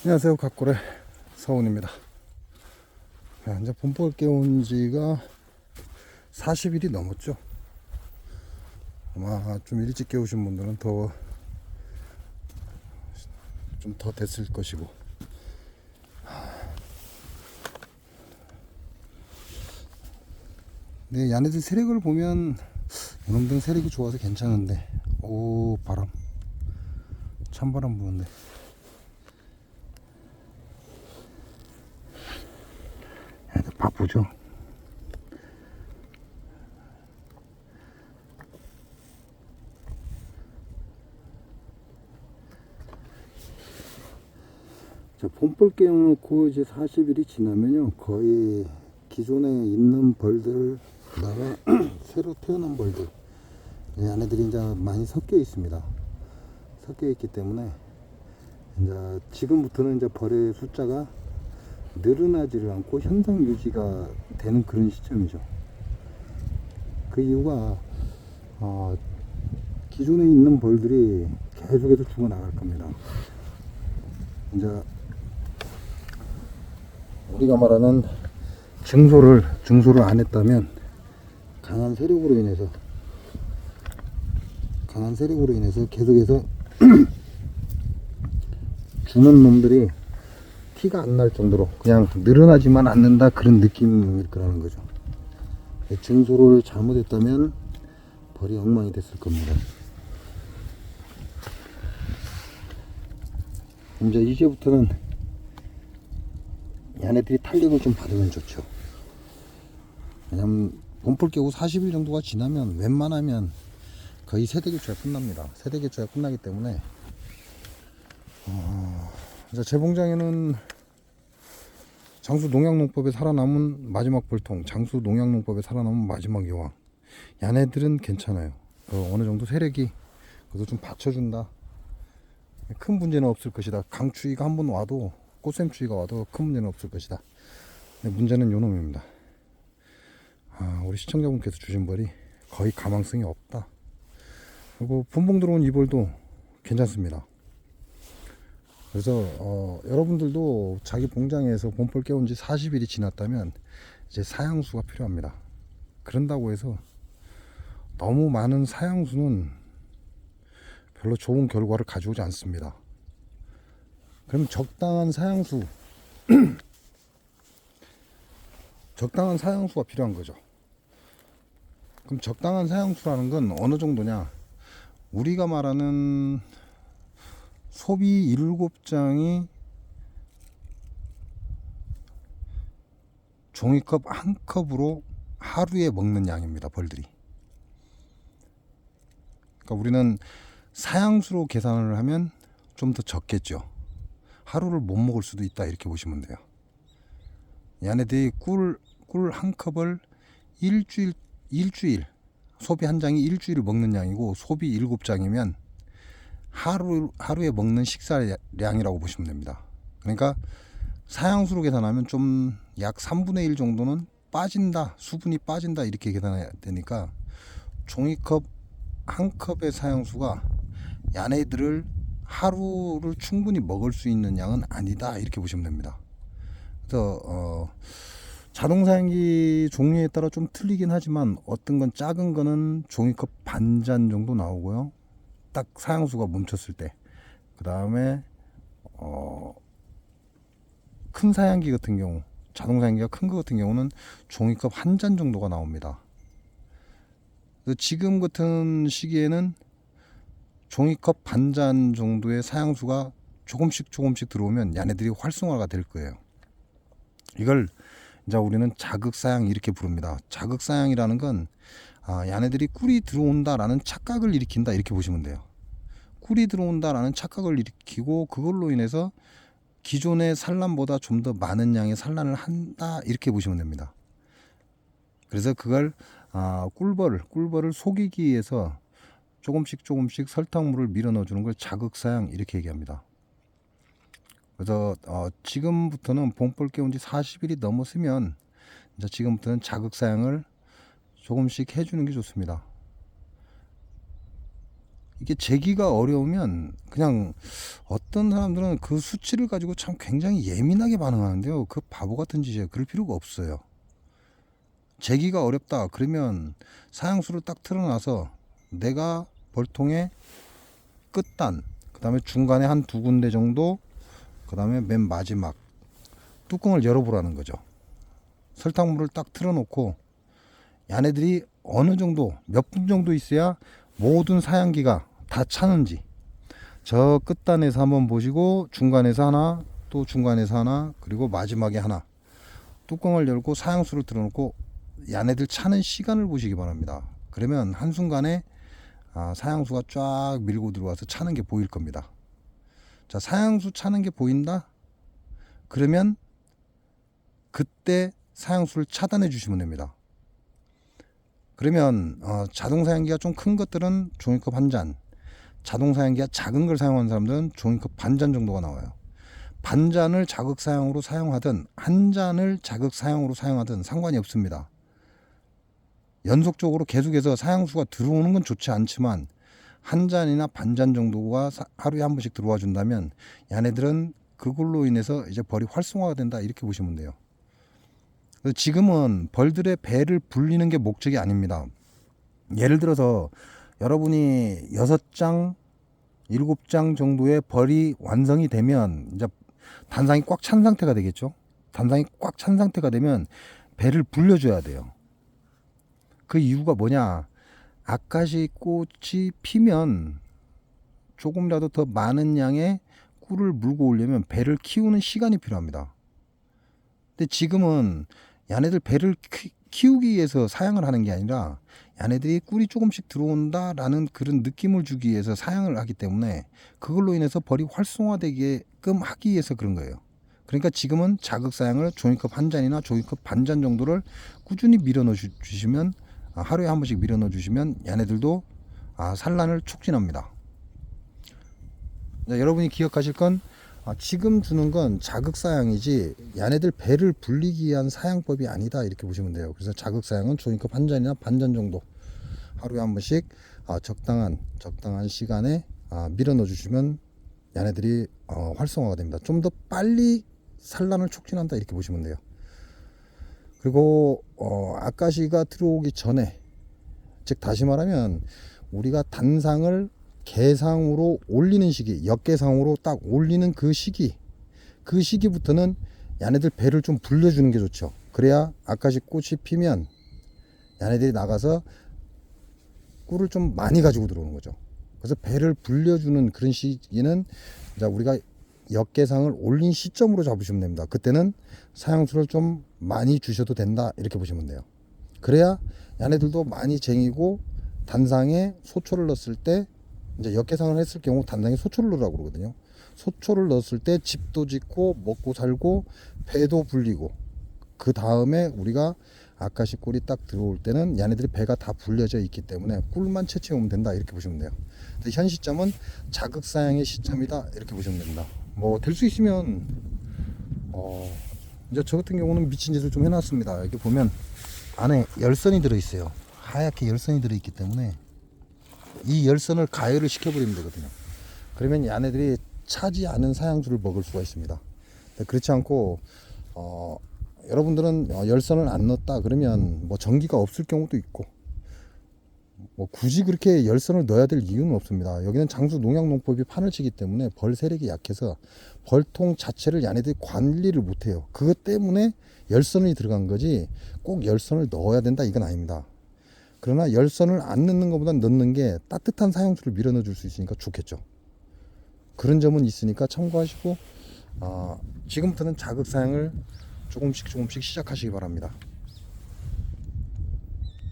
안녕하세요. 각골의 서훈입니다. 이제 봄벌 깨운 지가 40일이 넘었죠. 아마 좀 일찍 깨우신 분들은 좀 더 됐을 것이고. 네, 얘네들 세력을 보면 이놈들은 세력이 좋아서 괜찮은데, 오, 바람. 찬바람 부는데. 얘네들 바쁘죠. 자, 봄벌 깨워놓고 이제 40일이 지나면요, 거의 기존에 있는 벌들, 그 다음에 새로 태어난 벌들, 얘네들이 이제 많이 섞여 있습니다. 섞여 있기 때문에 이제 지금부터는 이제 벌의 숫자가 늘어나지를 않고 현상 유지가 되는 그런 시점이죠. 그 이유가 기존에 있는 벌들이 계속해서 죽어 나갈 겁니다. 이제 우리가 말하는 증소를 안 했다면 강한 세력으로 인해서 계속해서 주는 놈들이 티가 안 날 정도로 그냥 늘어나지만 않는다, 그런 느낌일 거라는 거죠. 증소를 잘못했다면 벌이 엉망이 됐을 겁니다. 이제부터는 얘네들이 탄력을 좀 받으면 좋죠. 왜냐면 봄벌 깨고 40일 정도가 지나면 웬만하면 거의 세대 교체가 끝납니다. 세대 교체가 끝나기 때문에 제 봉장에는 장수 농약농법에 살아남은 마지막 벌통, 장수 농약농법에 살아남은 마지막 여왕, 얘네들은 괜찮아요. 어느 정도 세력이 그래도 좀 받쳐준다. 큰 문제는 없을 것이다. 강추위가 한번 와도, 꽃샘추위가 와도 큰 문제는 없을 것이다. 근데 문제는 요놈입니다. 우리 시청자분께서 주신 벌이 거의 가망성이 없다. 그리고 분봉 들어온 이 벌도 괜찮습니다. 그래서 여러분들도 자기 봉장에서 봄벌 깨운 지 40일이 지났다면 이제 사양수가 필요합니다. 그런다고 해서 너무 많은 사양수는 별로 좋은 결과를 가져오지 않습니다. 그럼 적당한 사양수가 필요한 거죠. 그럼 적당한 사양수라는 건 어느 정도냐? 우리가 말하는 소비 7장이 종이컵 한 컵으로 하루에 먹는 양입니다. 벌들이. 그러니까 우리는 사양수로 계산을 하면 좀 더 적겠죠. 하루를 못 먹을 수도 있다, 이렇게 보시면 돼요. 얘네들이 꿀 한 컵을 일주일 소비 한 장이 일주일을 먹는 양이고, 소비 7장이면 하루에 먹는 식사량이라고 보시면 됩니다. 그러니까 사양수로 계산하면 좀 약 3분의 1 정도는 빠진다, 수분이 빠진다, 이렇게 계산해야 되니까 종이컵 한 컵의 사양수가 얘네들을 하루를 충분히 먹을 수 있는 양은 아니다, 이렇게 보시면 됩니다. 그래서 자동사양기 종류에 따라 좀 틀리긴 하지만 어떤 건 작은 거는 종이컵 반잔 정도 나오고요, 딱 사양수가 멈췄을 때. 그 다음에 큰 사양기 같은 경우, 자동사양기가 큰 거 같은 경우는 종이컵 한 잔 정도가 나옵니다. 지금 같은 시기에는 종이컵 반잔 정도의 사양수가 조금씩 들어오면 얘네들이 활성화가 될 거예요. 이걸 이제 우리는 자극사양, 이렇게 부릅니다. 자극사양이라는 건 얘네들이 꿀이 들어온다라는 착각을 일으킨다, 이렇게 보시면 돼요. 꿀이 들어온다라는 착각을 일으키고 그걸로 인해서 기존의 산란보다 좀 더 많은 양의 산란을 한다, 이렇게 보시면 됩니다. 그래서 그걸 꿀벌을 속이기 위해서 조금씩 설탕물을 밀어 넣어주는 걸 자극사양, 이렇게 얘기합니다. 그래서 지금부터는 봄벌 깨운 지 40일이 넘었으면 이제 지금부터는 자극사양을 조금씩 해주는 게 좋습니다. 이게 재기가 어려우면 그냥 어떤 사람들은 그 수치를 가지고 참 굉장히 예민하게 반응하는데요. 그 바보 같은 짓이에요. 그럴 필요가 없어요. 재기가 어렵다 그러면 사양수를 딱 틀어놔서 내가 벌통의 끝단, 그 다음에 중간에 한 두 군데 정도, 그 다음에 맨 마지막 뚜껑을 열어보라는 거죠. 설탕물을 딱 틀어놓고 얘네들이 어느 정도 몇 분 정도 있어야 모든 사양기가 다 차는지 저 끝단에서 한번 보시고 중간에서 하나, 또 중간에서 하나, 그리고 마지막에 하나 뚜껑을 열고 사양수를 틀어놓고 얘네들 차는 시간을 보시기 바랍니다. 그러면 한순간에 사양수가 쫙 밀고 들어와서 차는 게 보일 겁니다. 자, 사양수 차는 게 보인다? 그러면 그때 사양수를 차단해 주시면 됩니다. 그러면 자동 사양기가 좀 큰 것들은 종이컵 한 잔, 자동 사양기가 작은 걸 사용하는 사람들은 종이컵 반 잔 정도가 나와요. 반 잔을 자극 사용으로 사용하든 한 잔을 자극 사용으로 사용하든 상관이 없습니다. 연속적으로 계속해서 사양수가 들어오는 건 좋지 않지만 한 잔이나 반 잔 정도가 하루에 한 번씩 들어와 준다면 얘네들은 그걸로 인해서 이제 벌이 활성화가 된다 이렇게 보시면 돼요. 지금은 벌들의 배를 불리는 게 목적이 아닙니다. 예를 들어서 여러분이 6장, 7장 정도의 벌이 완성이 되면 이제 단상이 꽉 찬 상태가 되겠죠. 단상이 꽉 찬 상태가 되면 배를 불려줘야 돼요. 그 이유가 뭐냐? 아카시 꽃이 피면 조금이라도 더 많은 양의 꿀을 물고 오려면 배를 키우는 시간이 필요합니다. 근데 지금은 얘네들 배를 키우기 위해서 사양을 하는 게 아니라 얘네들이 꿀이 조금씩 들어온다라는 그런 느낌을 주기 위해서 사양을 하기 때문에 그걸로 인해서 벌이 활성화되게끔 하기 위해서 그런 거예요. 그러니까 지금은 자극 사양을 종이컵 한 잔이나 종이컵 반 잔 정도를 꾸준히 밀어 넣어 주시면 하루에 한 번씩 밀어 넣어 주시면 얘네들도 산란을 촉진합니다. 자, 여러분이 기억하실 건 지금 주는 건 자극 사양이지 얘네들 배를 불리기 위한 사양법이 아니다 이렇게 보시면 돼요. 그래서 자극 사양은 종이컵 한 잔이나 반 잔 정도 하루에 한 번씩 적당한 시간에 밀어 넣어 주시면 얘네들이 활성화가 됩니다. 좀 더 빨리 산란을 촉진한다 이렇게 보시면 돼요. 그리고 아카시가 들어오기 전에, 즉 다시 말하면 우리가 단상을 개상으로 올리는 시기, 역개상으로 딱 올리는 그 시기부터는 얘네들 배를 좀 불려주는 게 좋죠. 그래야 아카시 꽃이 피면 얘네들이 나가서 꿀을 좀 많이 가지고 들어오는 거죠. 그래서 배를 불려주는 그런 시기는 이제 우리가 역개상을 올린 시점으로 잡으시면 됩니다. 그때는 사양수를 좀 많이 주셔도 된다 이렇게 보시면 돼요. 그래야 얘네들도 많이 쟁이고 단상에 소초를 넣었을 때 이제 역개상을 했을 경우 단상에 소초를 넣으라고 그러거든요. 소초를 넣었을 때 집도 짓고 먹고 살고 배도 불리고 그 다음에 우리가 아카시 꿀이 딱 들어올 때는 얘네들이 배가 다 불려져 있기 때문에 꿀만 채취하면 된다 이렇게 보시면 돼요. 현 시점은 자극사양의 시점이다 이렇게 보시면 됩니다. 뭐 될 수 있으면 이제 저 같은 경우는 미친 짓을 좀 해놨습니다. 여기 보면 안에 열선이 들어있어요. 하얗게 열선이 들어있기 때문에 이 열선을 가열을 시켜버리면 되거든요. 그러면 얘네들이 차지 않은 사양수를 먹을 수가 있습니다. 그렇지 않고 여러분들은 열선을 안 넣었다 그러면 뭐 전기가 없을 경우도 있고 뭐 굳이 그렇게 열선을 넣어야 될 이유는 없습니다. 여기는 장수 농약농법이 판을 치기 때문에 벌 세력이 약해서 벌통 자체를 얘네들이 관리를 못해요. 그것 때문에 열선이 들어간 거지 꼭 열선을 넣어야 된다 이건 아닙니다. 그러나 열선을 안 넣는 것보다 넣는 게 따뜻한 사양수를 밀어 넣어 줄 수 있으니까 좋겠죠. 그런 점은 있으니까 참고하시고 지금부터는 자극 사양을 조금씩 시작하시기 바랍니다.